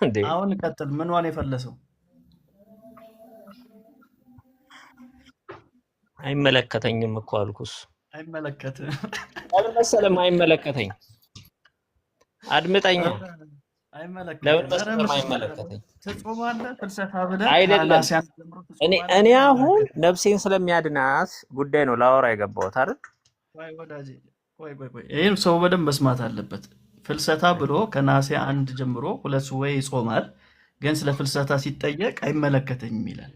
እንዴ አሁን ቀጥል። ምንዋን የፈለሰው? አይመለከተኝም እኮ አልኩስ። አይመለከትም። ለምን መሰለህ የማይመለከተኝ? አድምጠኛ። ለምን አይመለከትም። ኧረ መሰለህ ምስክር የማይመለከተኝ? ትጾማለህ? ፍልሰታ ብለህ አይደለም ከነሐሴ አንድ ጀምሮ እኔ ትጾማለህ? አሁን ነፍሴን ስለሚያድናት ጉዳይ ነው ላወራ የገባሁት አይደል? ቆይ ወዳጄ፣ ቆይ ይህን ሰው በደንብ መስማት አለበት። ፍልሰታ ብሎ ከነሐሴ አንድ ጀምሮ 2 ሱባዔ ይጾማል። ግን ስለ ፍልሰታ ሲጠየቅ አይመለከተኝም ይላል።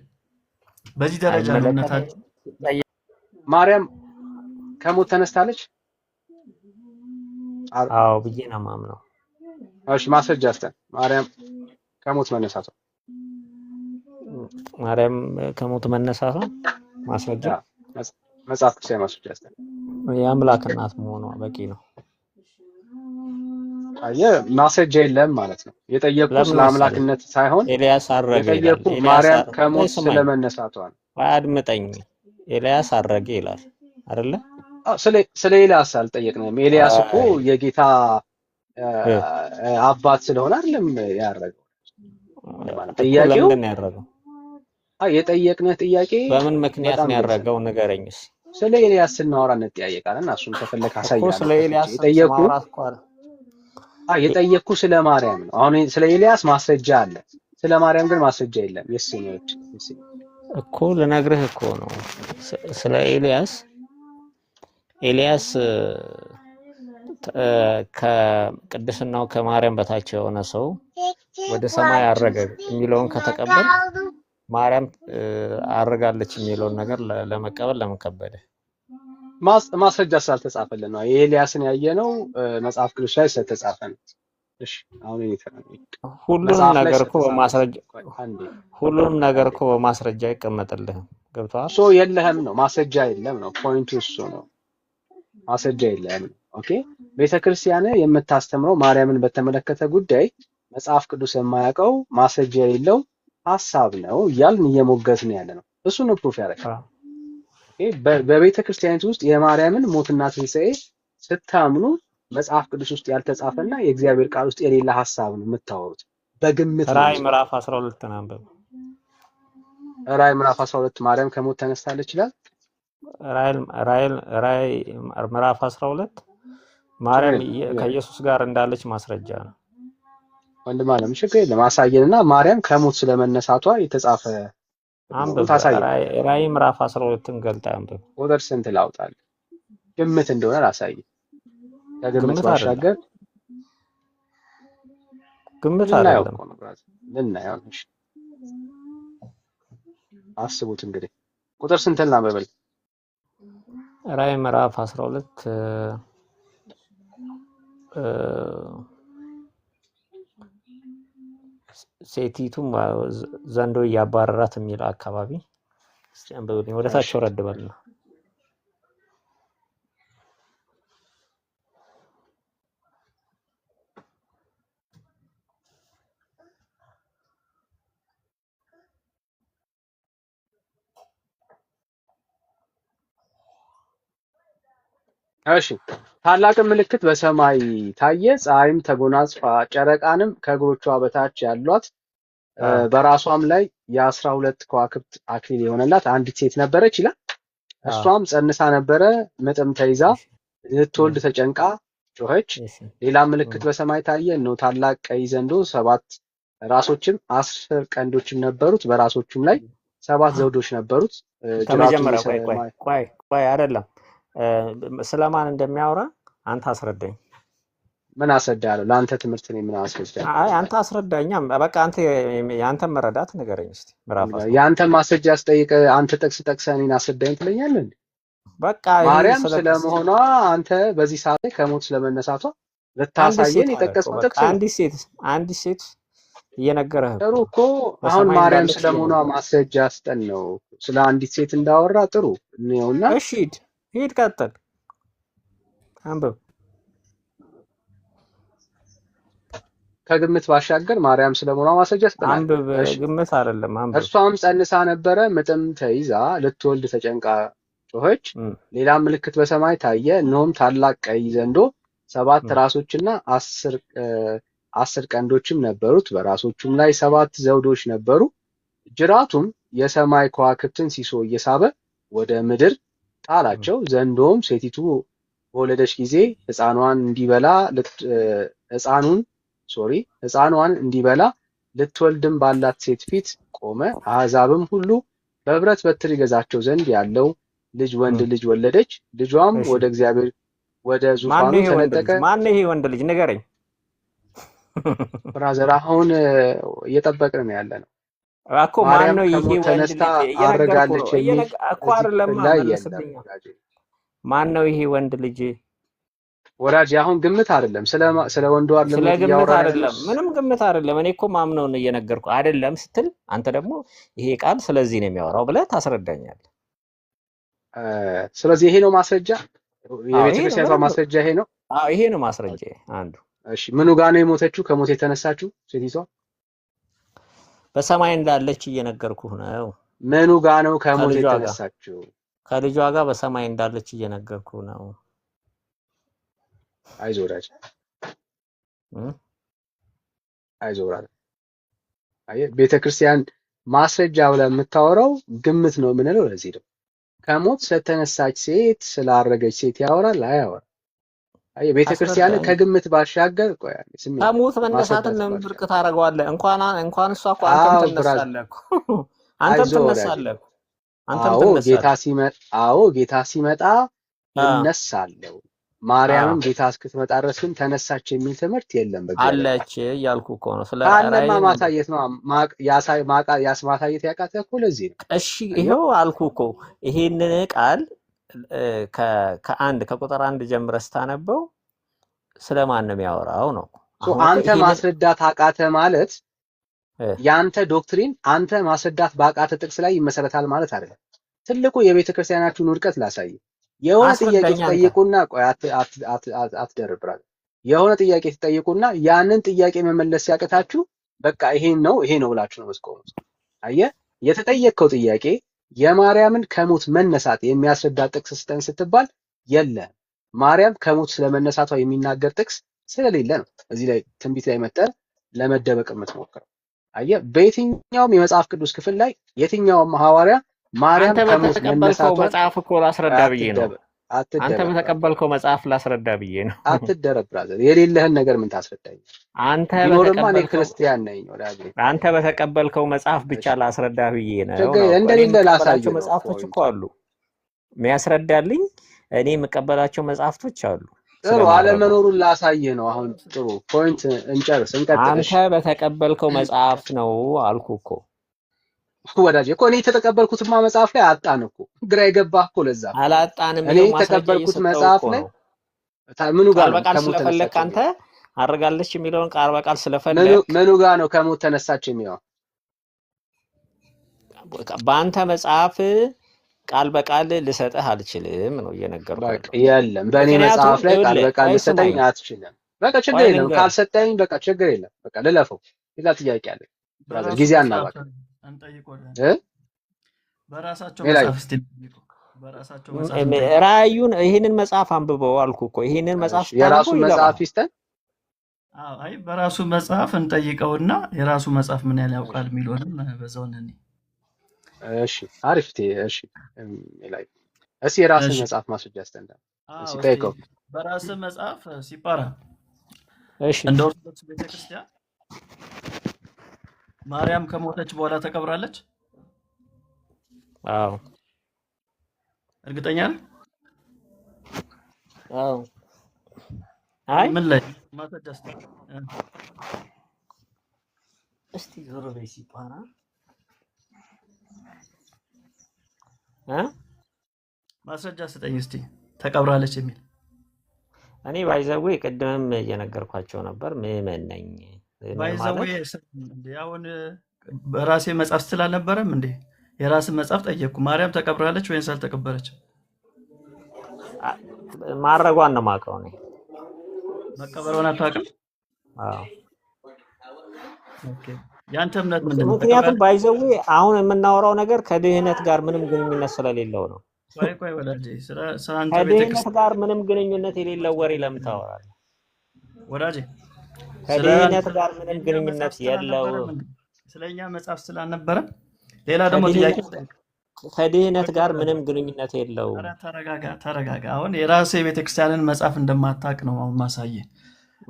በዚህ ደረጃ ነው እምነታችን። አይመለከተኝም። ማርያም ከሞት ተነስታለች? አዎ ብዬ ነው የማምነው። እሺ ማስረጃ አስተን ማርያም ከሞት መነሳቷ ማርያም ከሞት መነሳቷ ማስረጃ መጽሐፍ ቅዱስ ማስረጃ አስተን የአምላክ እናት መሆኗ በቂ ነው። ማስረጃ የለም ማለት ነው። የጠየቁ ስለ አምላክነት ሳይሆን ኤልያስ አረገ ይላል። የጠየቁ ማርያም ከሞት ስለመነሳቷ ነው። አድምጠኝ። ኤልያስ አረገ ይላል አይደለ? ስለ ኤልያስ አልጠየቅንም። ኤልያስ እኮ የጌታ አባት ስለሆነ አይደለም ያረገው። ጥያቄው ለምንድን ነው ያረገው? የጠየቅነህ ጥያቄ በምን ምክንያት ነው ያረገው ንገረኝስ። ስለ ኤልያስ ስናወራ እንጠያየቃለን። እሱን ከፈለክ አሳያለሁ። ስለ ኤልያስ የጠየኩ ስለ ማርያም ነው። አሁን ስለ ኤልያስ ማስረጃ አለ፣ ስለ ማርያም ግን ማስረጃ የለም። የስኞች እኮ ልነግርህ እኮ ነው። ስለ ኤልያስ ከቅድስናው ከማርያም በታች የሆነ ሰው ወደ ሰማይ አረገ የሚለውን ከተቀበል ማርያም አረጋለች የሚለውን ነገር ለመቀበል ለምን ከበደ? ማስረጃ ስላልተጻፈልን ነው። የኤልያስን ያየነው መጽሐፍ ቅዱስ ላይ ስለተጻፈ ነው። እሺ አሁን ሁሉንም ነገር እኮ በማስረጃ አይቀመጥልህም። ገብቶሃል? የለህም ነው ማስረጃ የለም ነው ፖይንቱ። እሱ ነው ማስረጃ የለም ነው። ኦኬ ቤተክርስቲያን የምታስተምረው ማርያምን በተመለከተ ጉዳይ መጽሐፍ ቅዱስ የማያውቀው ማስረጃ የሌለው ሐሳብ ነው እያልን እየሞገትን ያለ ነው። እሱ ነው ፕሩፍ ያደርጋል። በቤተ ክርስቲያኒት ውስጥ የማርያምን ሞትና ትንሣኤ ስታምኑ መጽሐፍ ቅዱስ ውስጥ ያልተጻፈና የእግዚአብሔር ቃል ውስጥ የሌላ ሐሳብ ነው የምታወሩት። በግምት ራዕይ ምዕራፍ 12 አንብብ። ራዕይ ምዕራፍ 12 ማርያም ከሞት ተነስታለች ይላል። ራዕይ ምዕራፍ 12 ማርያም ከኢየሱስ ጋር እንዳለች ማስረጃ ነው። ወንድም አለም ችግር የለም አሳየንና ማርያም ከሞት ስለመነሳቷ የተጻፈ አንብብ። ራዕይ ምዕራፍ 12ን ገልጣ አንብብ። ቁጥር ስንት ላውጣል? ግምት እንደሆነ ላሳይ። ከግምት ባሻገር ግምት አይደለም ልናየው። አስቡት እንግዲህ ቁጥር ስንት ላንብብል? ራዕይ ምዕራፍ 12 ሴቲቱም ዘንዶ እያባረራት የሚለው አካባቢ እስቲ አንብብልኝ። ወደ ታች ወረድ በልና እሺ ታላቅ ምልክት በሰማይ ታየ፣ ፀሐይም ተጎናጽፋ ጨረቃንም ከእግሮቿ በታች ያሏት በራሷም ላይ የ12 ከዋክብት አክሊል የሆነላት አንዲት ሴት ነበረች ይላል። እሷም ጸንሳ ነበረ፣ ምጥም ተይዛ ልትወልድ ተጨንቃ ጮኸች። ሌላ ምልክት በሰማይ ታየ፣ እነሆ ታላቅ ቀይ ዘንዶ 7 ራሶችም 10 ቀንዶችም ነበሩት፣ በራሶቹም ላይ 7 ዘውዶች ነበሩት። ከመጀመሪያ ቆይ አይደለም ስለማን እንደሚያወራ አንተ አስረዳኝ። ምን አስረዳለሁ? ለአንተ ትምህርት ነው። ምን አስረዳለሁ? አይ አንተ አስረዳኛ። በቃ አንተ ያንተ መረዳት ንገረኝ እስቲ። ምዕራፍ ያንተ ማስረጃ አስጠይቅ። አንተ ጠቅሰህ እኔን አስረዳኝ ትለኛለህ እንዴ? በቃ ማርያም ስለመሆኗ አንተ በዚህ ሰዓት ላይ ከሞት ስለመነሳቷ ልታሳየን የጠቀስከው ጥቅስ አንዲት ሴት እየነገረህ ጥሩ እኮ። አሁን ማርያም ስለመሆኗ ማስረጃ አስጠን ነው። ስለ አንዲት ሴት እንዳወራ ጥሩ ነውና፣ እሺ ሂድ ቀጥል፣ አንብብ። ከግምት ባሻገር ማርያም ስለመሆኗ ማስረጃ አስጠን። አንብብ፣ ግምት አይደለም አንብብ። እርሷም ጸንሳ ነበረ፣ ምጥም ተይዛ ልትወልድ ተጨንቃ ጮኸች። ሌላ ምልክት በሰማይ ታየ፣ እነሆም ታላቅ ቀይ ዘንዶ 7 ራሶችና 10 10 ቀንዶችም ነበሩት። በራሶቹም ላይ 7 ዘውዶች ነበሩ። ጅራቱም የሰማይ ከዋክብትን ሲሶ እየሳበ ወደ ምድር ጣላቸው። ዘንዶም ሴቲቱ በወለደች ጊዜ ሕፃኗን እንዲበላ ልትወልድም ባላት ሴት ፊት ቆመ። አሕዛብም ሁሉ በብረት በትር ይገዛቸው ዘንድ ያለው ልጅ ወንድ ልጅ ወለደች። ልጇም እሺ ወደ እግዚአብሔር ወደ ዙፋኑ ተነጠቀ። ማን ይሄ ወንድ ልጅ ንገረኝ። ብራዘር አሁን እየጠበቅን ነው ያለ ነው። እኮ ማን ማርያም ነው ይሄ ከሞት ወንድ ተነስታ ልጅ? እየነገርኩ አረጋለች ነው የሚል እኮ እዚህ አይደለም ክፍል ላይ የለም መለስልኝ። ወዳጄ። ማን ነው ይሄ ወንድ ልጅ? ወዳጄ አሁን ግምት አይደለም ስለ ወንዱ ስለ አይደለም ግምት እያወራን ያለው። አይደለም፣ ምንም ግምት አይደለም። እኔ እኮ ማምነውን እየነገርኩ አይደለም ስትል አንተ ደግሞ ይሄ ቃል ስለዚህ ነው የሚያወራው ብለህ ታስረዳኛለህ። ስለዚህ ይሄ ነው ማስረጃ፣ አዎ የቤተ ይሄ ነው ክርስቲያኗ ምንም። ማስረጃ ይሄ ነው። አዎ ይሄ ነው ማስረጃ አንዱ። እሺ ምኑ ጋር ነው የሞተችው? ከሞት የተነሳችው ሴቲቷ በሰማይ እንዳለች እየነገርኩህ ነው። ምኑ ጋር ነው ከሞት ከልጇ ጋር የተነሳችው? ከልጇ ጋር በሰማይ እንዳለች እየነገርኩህ ነው። አይዞህ ወዳጄ፣ እም? አይዞህ ብራዘር። አየህ ቤተክርስቲያን ማስረጃ ብላ የምታወራው ግምት ነው የምንለው ለዚህ ነው። ከሞት ስለተነሳች ሴት ስላረገች ሴት ያወራል አያወራም? አየህ ቤተክርስቲያን አስረዳኝ። ከግምት ባሻገር ቆይ አንዴ ስሜ ከሞት መነሳትን ማስረዳት ለምን ባሻገር ብርቅ ታደርገዋለህ? እንኳን እሷ እኮ አንተም አዎ ብራዘር ትነሳለህ እኮ አንተም አይዞህ ወዳጄ። ትነሳለህ እኮ አንተም አዎ ትነሳለህ። ጌታ ሲመጣ አ እነሳለሁ። አ ማርያምም ጌታ እስክትመጣ ድረስ ግን ተነሳች የሚል ትምህርት የለም በእግዚአብሔር ቃል። አለች እያልኩ እኮ ነው። ስለ ካለማ ራእይ ነበር። ማሳየት ነው ማሳየት ያቃተህ እኮ ለዚህ ነው። እሺ አየህ ይሄው አልኩ እኮ ይሄንን ቃል ከቁጥር 1 ጀምረህ ስታነበው ስለማን ነው የሚያወራው ነው። አሁን አንተ ይሄንን ማስረዳት አቃተ ማለት እ ያንተ ዶክትሪን አንተ ማስረዳት ባቃተ ጥቅስ ላይ ይመሰረታል ማለት አይደለም። ትልቁ የቤተ ክርስቲያናችሁን ውድቀት ላሳይ። የሆነ ጥያቄ አስረዳኝ አንተ። ትጠይቁና ቆይ አትደርብራል። የሆነ ጥያቄ ትጠይቁና ያንን ጥያቄ መመለስ ሲያቅታችሁ በቃ ይሄ ነው ብላችሁ ነው የምትቆሙት። አየህ የተጠየቀው ጥያቄ የማርያምን ከሞት መነሳት የሚያስረዳ ጥቅስ ስጠን ስትባል የለም። ማርያም ከሞት ስለመነሳቷ የሚናገር ጥቅስ ስለሌለ ነው እዚህ ላይ ትንቢት ላይ መጠን ለመደበቅ የምትሞክረው። አየህ በየትኛውም የመጽሐፍ ቅዱስ ክፍል ላይ የትኛውም ሐዋርያ ማርያም አንተ ከሞት በተቀበልከው መነሳቷን መጽሐፍ እኮ ላስረዳ ብዬ ነው። አንተ አትደረብ በተቀበልከው መጽሐፍ ላስረዳ ብዬ ነው። አትደረብ ብራዘር። የሌለህን ነገር ምን ታስረዳኝ? አንተ ቢኖርማ እኔ በተቀበልከው ክርስቲያን ነኝ ወዳጄ። አንተ በተቀበልከው መጽሐፍ ብቻ እሺ ላስረዳ ብዬ ነው ችግር ነው እኮ። እኔ እንደሌለ ላሳይ የምቀበላቸው ነው መጽሐፍቶች እኮ ፖይንቱ። አሉ የሚያስረዳልኝ። እኔ የምቀበላቸው መጽሐፍቶች አሉ ጥሩ ስለማረገው። አለመኖሩን ላሳይህ ነው። አሁን ጥሩ ፖይንት እንቀጥል። አንተ እሺ በተቀበልከው መጽሐፍ ነው አልኩ እኮ። ወዳጄ እኮ እኔ የተቀበልኩትማ መጽሐፍ ላይ አጣን እኮ። ግራ የገባህ እኮ ለዛ እኮ ነው። አላጣንም። እኔ ይኸው ማስረጃ የተቀበልኩት እየሰጠው መጽሐፍ እኮ ላይ ነው። ምኑ ጋር ቃል ነው በቃል ከሞት ስለፈለክ ተነሳች አንተ የሚለው? አድርጋለች የሚለውን ቃል በቃል ስለፈለክ ምኑ ጋር ነው ከሞት ተነሳች የሚለው? በአንተ መጽሐፍ ቃል በቃል ልሰጥህ አልችልም ነው እየነገርኩህ በቃ ያለው። የለም በእኔ ምክንያቱም መጽሐፍ ላይ ቃል ይኸውልህ በቃል ቆይ ልሰጠኝ ስማኝ፣ አትችልም። በቃ ችግር ቆይ የለም ልንገርህ። ካልሰጠኝ በቃ ችግር የለም። በቃ ልለፈው። ሌላ ጥያቄ አለ ብራዘር፣ በራሱ ጊዜ መጽሐፍ አናባክን እንጠይቆለን። እ በራሳቸው ሌላ መጽሐፍ እስቲ እንጠይቁ። በራሳቸው መጽሐፍ እንጠይቁ። ራእዩን ይህንን መጽሐፍ አንብበው አልኩ እኮ። ይህንን መጽሐፍ እሺ የራሱ ስታነበው መጽሐፍ ይገባሃል። ይስጠን። አዎ አይ በራሱ መጽሐፍ እንጠይቀውና የራሱ መጽሐፍ ምን ያህል ያውቃል የሚለውንም በዛው ነን። እሺ አሪፍ እሺ ላይ እስኪ የራስን እሺ መጽሐፍ ማስረጃ አስጠን። አዎ እስኪ እስቲ ጠይቀው። በራስ መጽሐፍ ሲጳራ እሺ እንደ ኦርቶዶክስ ቤተክርስቲያን ማርያም ከሞተች በኋላ ተቀብራለች? አዎ እርግጠኛ ነህ? አዎ። አይ ምን ላይ ማስረጃ እስቲ እስቲ ዞር በይ ሲጳራ ማስረጃ ስጠኝ እስቲ ተቀብራለች የሚል። እ እኔ ባይዘዌ ቅድምም እየነገርኳቸው ነበር። ምዕመን ነኝ። ምዕመን ባይዘዌ ማለት እንዴ አሁን በራሴ መጽሐፍ ስላልነበረም እንዴ የራስን መጽሐፍ ጠየቅኩ። ማርያም ተቀብራለች ወይስ አልተቀበረችም? ማድረጓን ነው የማውቀው እኔ። መቀበሯን አታውቅም? አዎ ኦኬ ያንተ እምነት ምንድን ነው? ምክንያቱም ባይዘዌ አሁን የምናወራው ነገር ከድህነት ጋር ምንም ግንኙነት ስለሌለው ነው። ቆይ ወዳጄ ስለ አንተ ከድህነት ቤተክርስቲያን ጋር ምንም ግንኙነት የሌለው ወሬ ለምን ታወራለህ? ወዳጄ ከድህነት ጋር ምንም ግንኙነት የለውም። ስለኛ መጽሐፍ ስላልነበረ ሌላ ደግሞ ጥያቄ ከድህነት ጋር ምንም ግንኙነት የለውም። ኧረ ተረጋጋ። አሁን የራሴ የቤተክርስቲያንን መጽሐፍ እንደማታውቅ ነው አሁን ማሳየ።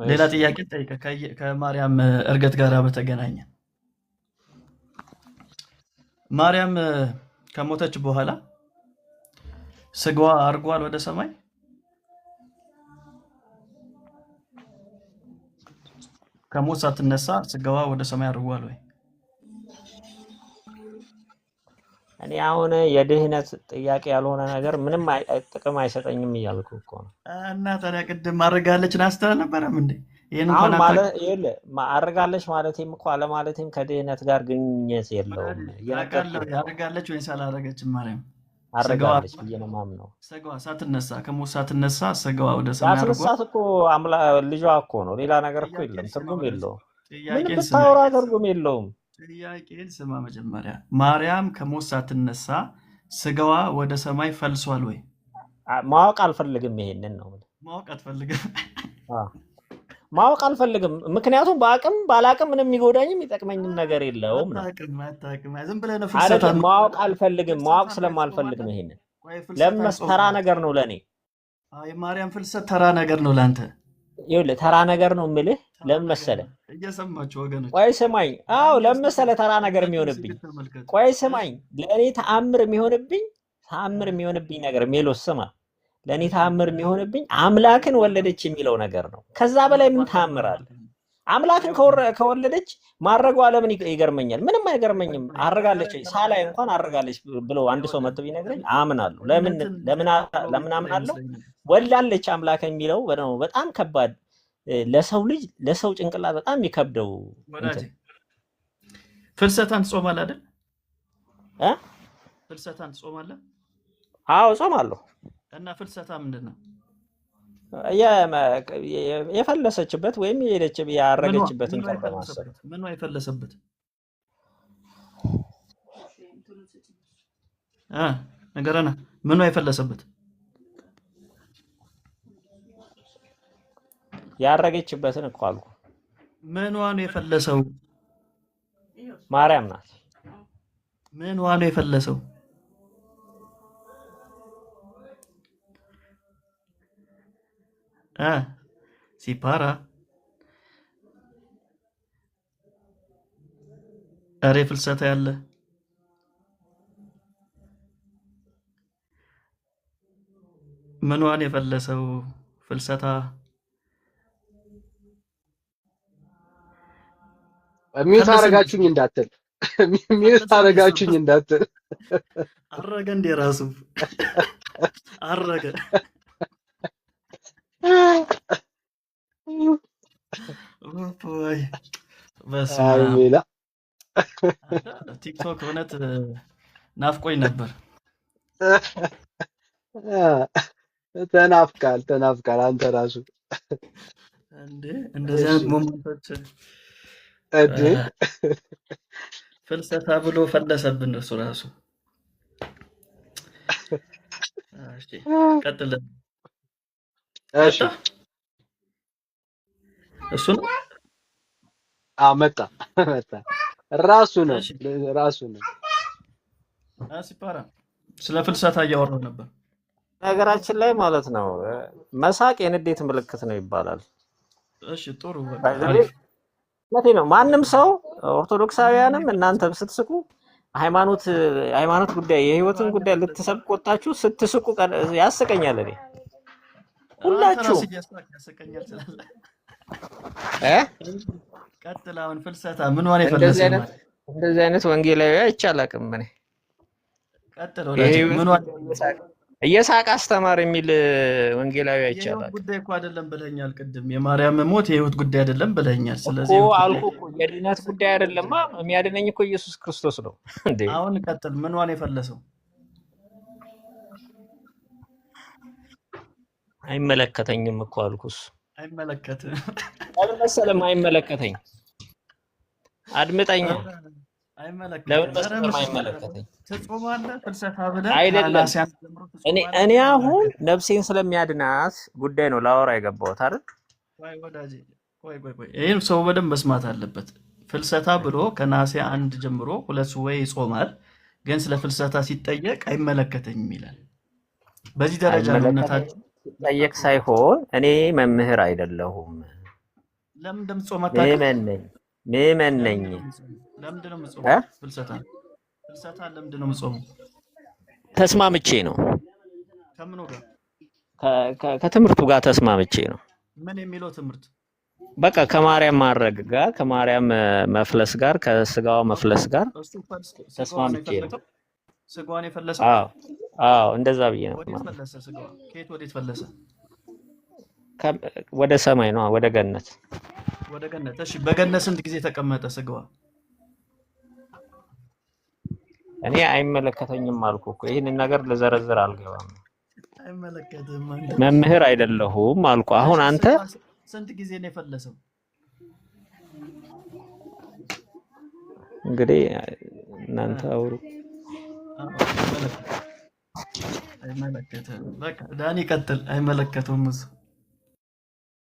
ሌላ ጥያቄ ጠይቀ ከማርያም እርገት ጋር በተገናኘ ማርያም ከሞተች በኋላ ስጋዋ አርጓል ወደ ሰማይ? ከሞት ሳትነሳ ስጋዋ ወደ ሰማይ አርጓል ወይ? እኔ አሁን የድህነት ጥያቄ ያልሆነ ነገር ምንም ጥቅም አይሰጠኝም እያልኩ እኮ ነው። እና ታዲያ ቅድም አድርጋለች ናስተህ ነበረም እንዴ? ይሄን አሁን እንኳን ማለት ይል አድርጋለች ማለቴም እኮ አለማለቴም ከድህነት ጋር ግንኙነት የለውም። አድርጋለች ወይስ አላደረገችም? ማርያም አድርጋለች ብዬ ነው የማምነው። ስጋዋ ሳትነሳ ከሞት ሳትነሳ ስጋዋ ወደ ሰማይ አርጓል። ያስነሳት እኮ ልጇ እኮ ነው። ሌላ ነገር እኮ የለም። ትርጉም የለውም። ምንም ብታወራ ትርጉም የለውም። ጥያቄን ስማ መጀመሪያ። ማርያም ከሞት ሳትነሳ ስጋዋ ወደ ሰማይ ፈልሷል ወይ? ማወቅ አልፈልግም። ይሄንን ነው ማወቅ አትፈልግም? ማወቅ አልፈልግም። ምክንያቱም በአቅም ባላቅም ምንም የሚጎዳኝም የሚጠቅመኝም ነገር የለውም ነው። ዝም ብለህ ነው አይደለም። ማወቅ አልፈልግም። ማወቅ ስለማልፈልግ ነው። ይሄንን ለምን ተራ ነገር ነው ለኔ። የማርያም ፍልሰት ተራ ነገር ነው ለአንተ። ይኸውልህ ተራ ነገር ነው የምልህ ለምን መሰለህ? እየሰማችሁ ወገኖች፣ ቆይ ስማኝ። አዎ ለምን መሰለህ ተራ ነገር የሚሆንብኝ? ቆይ ስማኝ። ለእኔ ተአምር የሚሆንብኝ ነገር ሜሎስ ስማ፣ ለእኔ ተአምር የሚሆንብኝ አምላክን ወለደች የሚለው ነገር ነው። ከዛ በላይ ምን ተአምር አለ? አምላክን ከወለደች ማድረጓ ለምን ይገርመኛል? ምንም አይገርመኝም። አድርጋለች ሳላይ እንኳን አድርጋለች ብሎ አንድ ሰው መጥቶ ቢነግረኝ አምናለሁ። ለምን አምናለሁ? ወላለች አምላክ የሚለው ነው በጣም ከባድ ለሰው ልጅ ለሰው ጭንቅላት በጣም የሚከብደው። ፍልሰታን ትጾማለህ አይደል? ፍልሰታን ትጾማለህ? አዎ ጾማለሁ። እና ፍልሰታ ምንድን ነው? የፈለሰችበት ወይም ያረገችበትን ቀን በማሰብ። ምኗ የፈለሰበት? ነገረና ምኗ የፈለሰበት? ያረገችበትን እኮ አልኩ። ምኗ ነው የፈለሰው? ማርያም ናት። ምኗ ነው የፈለሰው? ሲፓራ ኧረ ፍልሰታ ያለ ምኗን የፈለሰው ፍልሰታ? ሚዩት አረጋችሁኝ እንዳትል አረገ እንደ ራሱ አረገ። ቲክቶክ እውነት ናፍቆኝ ነበር። ተናፍቃል። አንተ ራሱ እንዴ እንደዚህ አይነት ሞመንቶች ፍልሰታ ብሎ ፈለሰብን እሱ ራሱ። እሺ ቀጥል። እሺ እሱ ነው መጣ ራሱ ነው። ሲፓራ ስለ ፍልሰታ እያወራሁ ነበር። ነገራችን ላይ ማለት ነው መሳቅ የንዴት ምልክት ነው ይባላል። እሺ ጥሩ ነው። ማንም ሰው ኦርቶዶክሳውያንም እናንተም ስትስቁ ሃይማኖት ጉዳይ የህይወትን ጉዳይ ልትሰብኩ ወጣችሁ ስትስቁ ያስቀኛል። እኔ ሁላችሁ ቀጥል። አሁን ፍልሰታ ምን ሆነ? የፈለሰ እንደዚህ አይነት ወንጌላዊ አይቻላቅም። እኔ ቀጥል። ምን ሆነ? እየሳቅ አስተማር የሚል ወንጌላዊ አይቻላል። ጉዳይ እኮ አይደለም ብለኛል። ቅድም የማርያም ሞት የህይወት ጉዳይ አይደለም ብለኛል። ስለዚህ እኮ አልኩ እኮ የድነት ጉዳይ አይደለማ። የሚያድነኝ እኮ ኢየሱስ ክርስቶስ ነው እንዴ። አሁን ቀጥል። ምን ሆነ? የፈለሰው አይመለከተኝም እኮ አልኩስ። አይመለከትም። ለምን መሰለም አይመለከተኝ። አድምጠኝ። ለምን መሰለም አይመለከተኝ። ትጾማለህ ፍልሰታ ብለህ አይደለም። እኔ አሁን ነፍሴን ስለሚያድናት ጉዳይ ነው ላወራ የገባሁት አይደል? ወይ ወዳጄ ይህን ሰው በደንብ መስማት አለበት። ፍልሰታ ብሎ ከነሐሴ 1 ጀምሮ 2 ሱባዔ ይጾማል፣ ግን ስለ ፍልሰታ ሲጠየቅ አይመለከተኝም ይላል። በዚህ ደረጃ ነው እምነታችን። ጠየቅ ሳይሆን እኔ መምህር አይደለሁም፣ ለምን እንደምትጾም ምዕመን ነኝ። ለምንድን ነው የምትጾመው? ፍልሰታ ለምንድን ነው የምትጾመው? ተስማምቼ ነው። ከምኑ ጋር? ከትምህርቱ ጋር ተስማምቼ ነው። ምን የሚለው ትምህርት? በቃ ከማርያም ማድረግ ጋር፣ ከማርያም መፍለስ ጋር፣ ከስጋዋ መፍለስ ጋር ተስማምቼ ነው። ስጋዋን የፈለሰው? አዎ እንደዛ ብዬ ነው። ወዴት ፈለሰ? ስጋዋ ከየት ወዴት ፈለሰ? ወደ ሰማይ ነው፣ ወደ ገነት። ወደ ገነት። እሺ፣ በገነት ስንት ጊዜ ተቀመጠ ስጋዋ? እኔ አይመለከተኝም አልኩ እኮ። ይህንን ነገር ልዘረዝር አልገባም። አይመለከትም። መምህር አይደለሁም አልኩ። አሁን አንተ ስንት ጊዜ ነው የፈለሰው? እንግዲህ እናንተ አውሩ። አይመለከትም። በቃ ዳኒ ቀጥል። አይመለከተውም እሱ